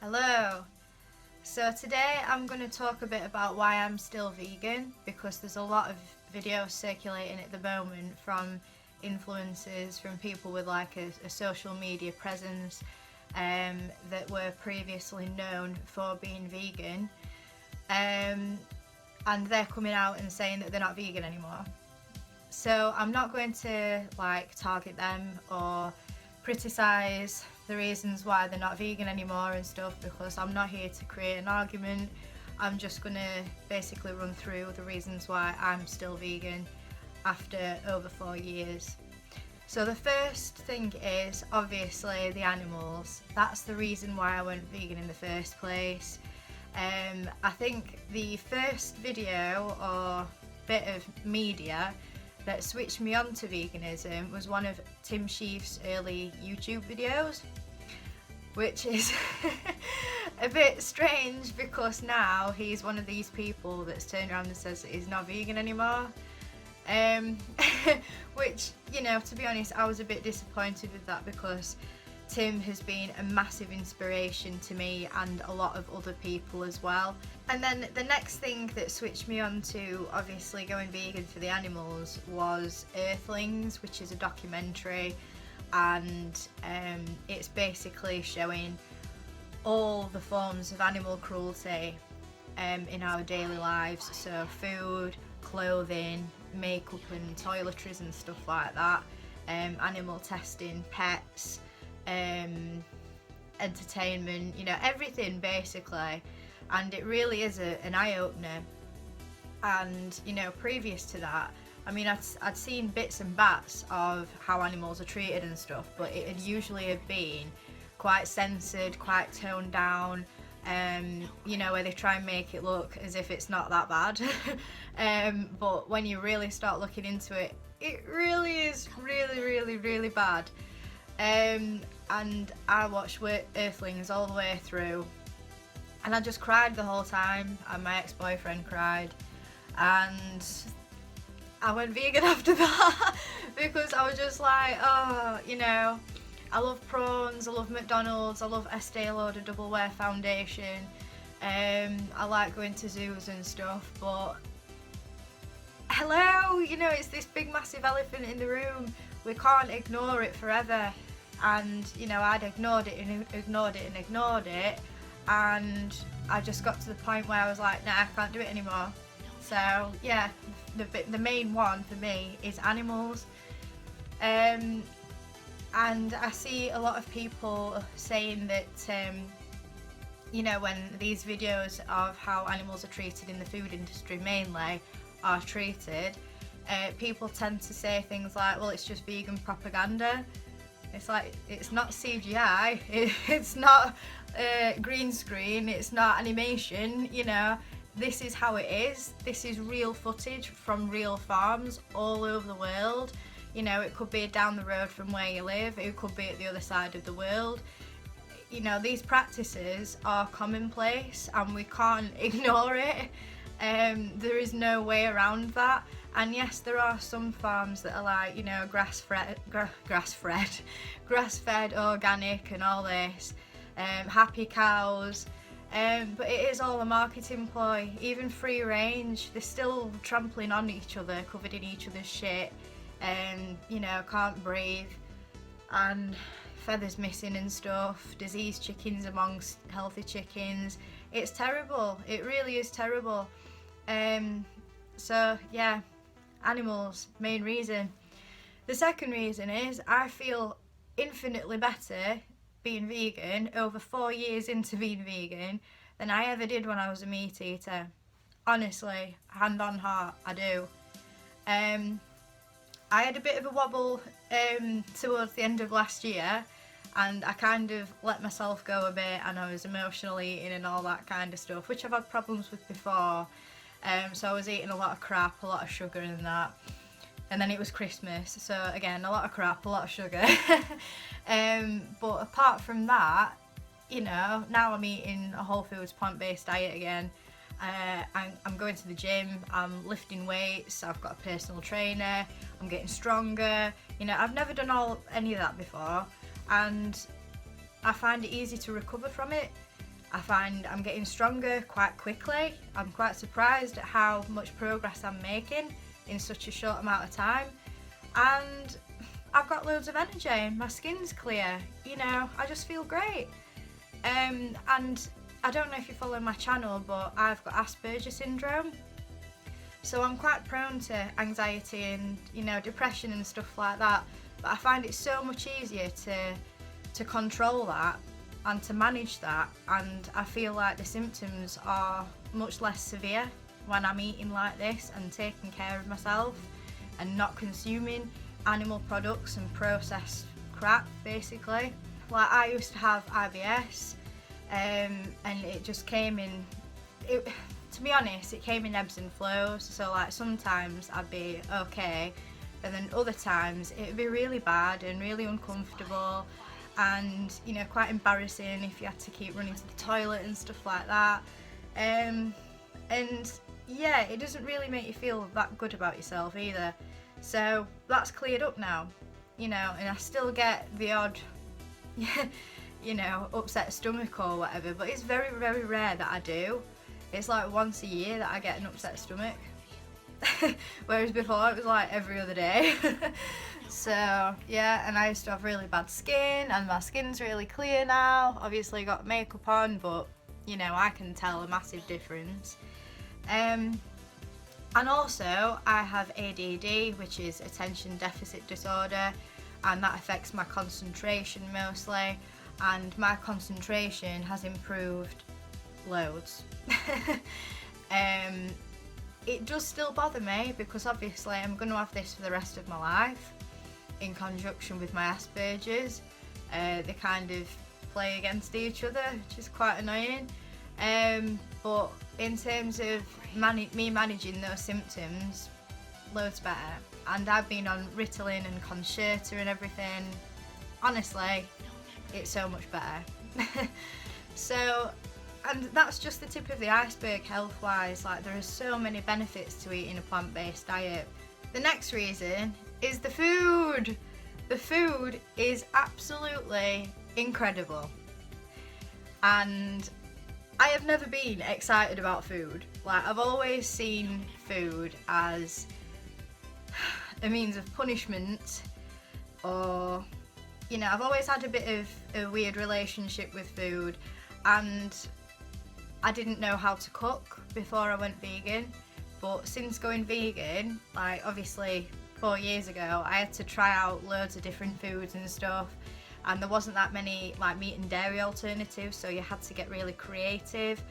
Hello. So today I'm going to talk a bit about why I'm still vegan, because there's a lot of videos circulating at the moment from influencers, from people with like a social media presence that were previously known for being vegan, and they're coming out and saying that they're not vegan anymore. So I'm not going to like target them or criticise the reasons why they're not vegan anymore and stuff, because I'm not here to create an argument. I'm just going to basically run through the reasons why I'm still vegan after over 4 years. So the first thing is obviously the animals. That's the reason why I went vegan in the first place. I think the first video or bit of media that switched me on to veganism was one of Tim Sheaf's early YouTube videos, which is a bit strange because now he's one of these people that's turned around and says that he's not vegan anymore. Which, you know, to be honest, I was a bit disappointed with that, because Tim has been a massive inspiration to me and a lot of other people as well. And then the next thing that switched me on to obviously going vegan for the animals was Earthlings, which is a documentary, and it's basically showing all the forms of animal cruelty in our daily lives, so food, clothing, makeup and toiletries and stuff like that, animal testing, pets, entertainment, you know, everything basically. And it really is an eye-opener. And, you know, previous to that, I mean, I'd seen bits and bats of how animals are treated and stuff, but it had usually been quite censored, quite toned down, you know, where they try and make it look as if it's not that bad. But when you really start looking into it, it really is really bad. And I watched Earthlings all the way through, and I just cried the whole time, and my ex-boyfriend cried, and I went vegan after that because I was just like, oh, you know, I love prawns, I love McDonald's, I love Estee Lauder Double Wear Foundation, I like going to zoos and stuff, but hello, you know, it's this big massive elephant in the room. We can't ignore it forever. And, you know, I'd ignored it and ignored it and ignored it, and I just got to the point where I was like, nah, I can't do it anymore. So yeah, the main one for me is animals. And I see a lot of people saying that, you know, when these videos of how animals are treated in the food industry mainly are treated, people tend to say things like, well, it's just vegan propaganda. It's like, it's not CGI, it's not green screen, it's not animation, you know. This is how it is. This is real footage from real farms all over the world. You know, it could be down the road from where you live, it could be at the other side of the world. You know, these practices are commonplace and we can't ignore it. There is no way around that. And yes, there are some farms that are like, you know, grass-fed, organic and all this, happy cows, but it is all a marketing ploy. Even free range, they're still trampling on each other, covered in each other's shit, you know, can't breathe, and feathers missing and stuff, diseased chickens amongst healthy chickens. It's terrible, it really is terrible. So yeah, animals, main reason. The second reason is I feel infinitely better being vegan over 4 years into being vegan than I ever did when I was a meat eater. Honestly, hand on heart, I do. I had a bit of a wobble towards the end of last year, and I kind of let myself go a bit, and I was emotional eating and all that kind of stuff, which I've had problems with before. So I was eating a lot of crap, a lot of sugar and that. And then it was Christmas, so again, a lot of crap, a lot of sugar. But apart from that, you know, now I'm eating a whole foods plant-based diet again. I'm going to the gym, I'm lifting weights, I've got a personal trainer, I'm getting stronger. You know, I've never done any of that before, and I find it easy to recover from it. I find I'm getting stronger quite quickly. I'm quite surprised at how much progress I'm making in such a short amount of time. And I've got loads of energy, my skin's clear, you know, I just feel great. And I don't know if you follow my channel, but I've got Asperger's syndrome. So I'm quite prone to anxiety and, you know, depression and stuff like that. But I find it so much easier to control that and to manage that. And I feel like the symptoms are much less severe when I'm eating like this and taking care of myself and not consuming animal products and processed crap, basically. Like, I used to have IBS, and it just came in, to be honest, it came in ebbs and flows. So like sometimes I'd be okay, and then other times it'd be really bad and really uncomfortable, and, you know, quite embarrassing if you had to keep running to the toilet and stuff like that. And yeah, it doesn't really make you feel that good about yourself either. So that's cleared up now, you know, and I still get the odd you know, upset stomach or whatever, but it's very, very rare that I do. It's like once a year that I get an upset stomach. Whereas before it was like every other day. So yeah, and I used to have really bad skin, and my skin's really clear now. Obviously got makeup on, but, you know, I can tell a massive difference. And also I have ADD, which is attention deficit disorder, and that affects my concentration mostly, and my concentration has improved loads. It does still bother me because obviously I'm going to have this for the rest of my life in conjunction with my Asperger's. They kind of play against each other, which is quite annoying. But in terms of me managing those symptoms, loads better. And I've been on Ritalin and Concerta and everything. Honestly, it's so much better. So, and that's just the tip of the iceberg health-wise. Like, there are so many benefits to eating a plant-based diet. The next reason is the food. The food is absolutely incredible. And I have never been excited about food. Like, I've always seen food as a means of punishment, or, you know, I've always had a bit of a weird relationship with food, and I didn't know how to cook before I went vegan. But since going vegan, like obviously 4 years ago, I had to try out loads of different foods and stuff, and there wasn't that many like meat and dairy alternatives, so you had to get really creative.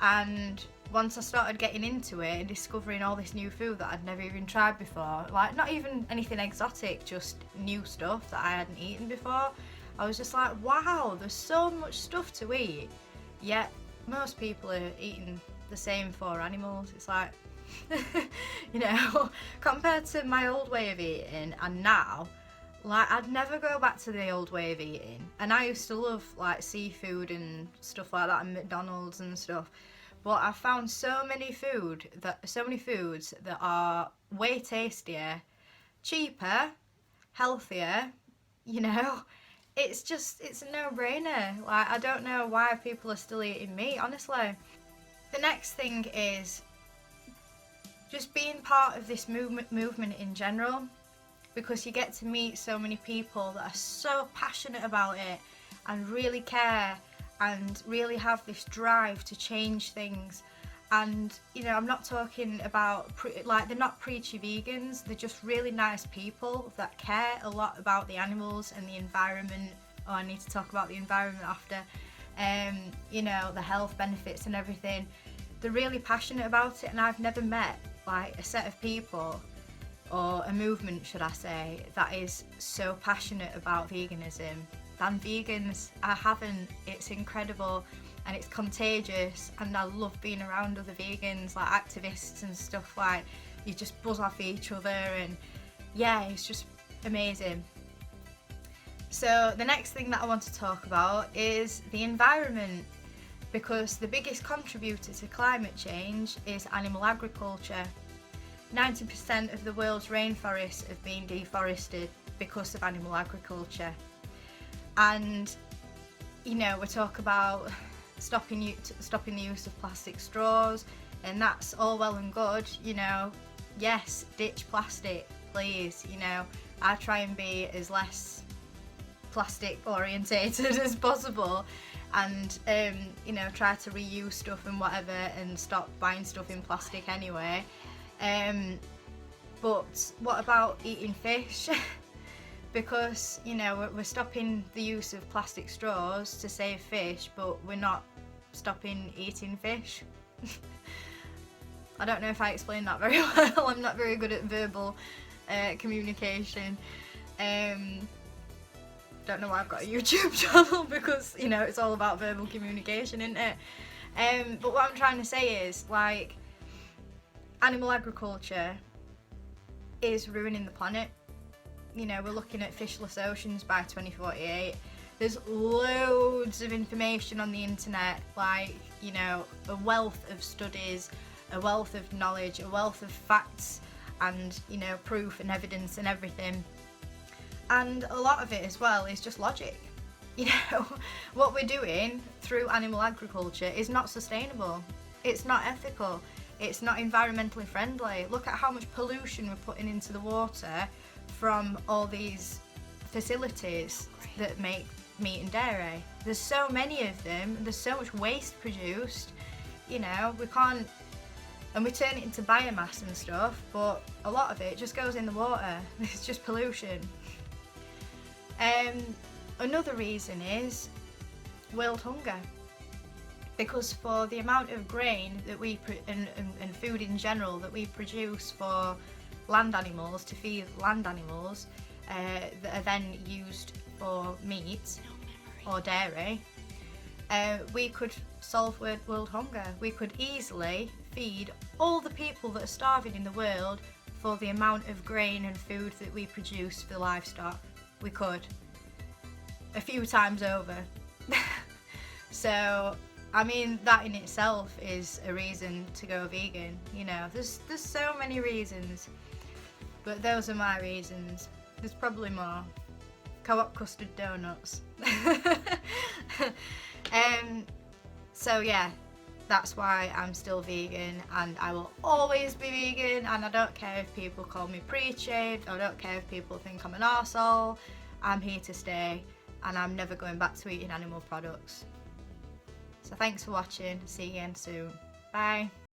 And once I started getting into it and discovering all this new food that I'd never even tried before, like not even anything exotic, just new stuff that I hadn't eaten before, I was just like, wow, there's so much stuff to eat, yet most people are eating the same 4 animals. It's like, you know, compared to my old way of eating and now, like, I'd never go back to the old way of eating. And I used to love like seafood and stuff like that, and McDonald's and stuff. But I found so many foods that are way tastier, cheaper, healthier, you know. It's a no-brainer. Like, I don't know why people are still eating meat, honestly. The next thing is just being part of this movement in general, because you get to meet so many people that are so passionate about it and really care and really have this drive to change things. And, you know, I'm not talking about, like, they're not preachy vegans, they're just really nice people that care a lot about the animals and the environment. Oh, I need to talk about the environment after. You know, the health benefits and everything. They're really passionate about it, and I've never met, like, a set of people, or a movement, should I say, that is so passionate about veganism than vegans. I haven't. It's incredible. And it's contagious, and I love being around other vegans, like activists and stuff. Like, you just buzz off each other, and yeah, it's just amazing. So the next thing that I want to talk about is the environment, because the biggest contributor to climate change is animal agriculture. 90% of the world's rainforests have been deforested because of animal agriculture. And, you know, we talk about stopping the use of plastic straws, and that's all well and good, you know. Yes, ditch plastic, please, you know. I try and be as less plastic orientated as possible, and you know, try to reuse stuff and whatever, and stop buying stuff in plastic anyway. But what about eating fish? Because, you know, we're stopping the use of plastic straws to save fish, but we're not stopping eating fish. I don't know if I explained that very well. I'm not very good at verbal communication. Don't know why I've got a YouTube channel, because, you know, it's all about verbal communication, isn't it? But what I'm trying to say is, like, animal agriculture is ruining the planet. You know, we're looking at fishless oceans by 2048. There's loads of information on the internet, like, you know, a wealth of studies, a wealth of knowledge, a wealth of facts, and, you know, proof and evidence and everything. And a lot of it as well is just logic. You know, what we're doing through animal agriculture is not sustainable. It's not ethical. It's not environmentally friendly. Look at how much pollution we're putting into the water from all these facilities that make meat and dairy. There's so many of them, there's so much waste produced, you know, we can't, and we turn it into biomass and stuff, but a lot of it just goes in the water. It's just pollution. Another reason is world hunger, because for the amount of grain that we and food in general that we produce for land animals, to feed land animals, that are then used for meat or dairy, we could solve world hunger. We could easily feed all the people that are starving in the world for the amount of grain and food that we produce for livestock. We could. A few times over. So, I mean, that in itself is a reason to go vegan. You know, there's so many reasons, but those are my reasons. There's probably more. Co-op custard donuts. So yeah, that's why I'm still vegan, and I will always be vegan, and I don't care if people call me preachy, I don't care if people think I'm an arsehole. I'm here to stay, and I'm never going back to eating animal products. So thanks for watching, see you again soon. Bye.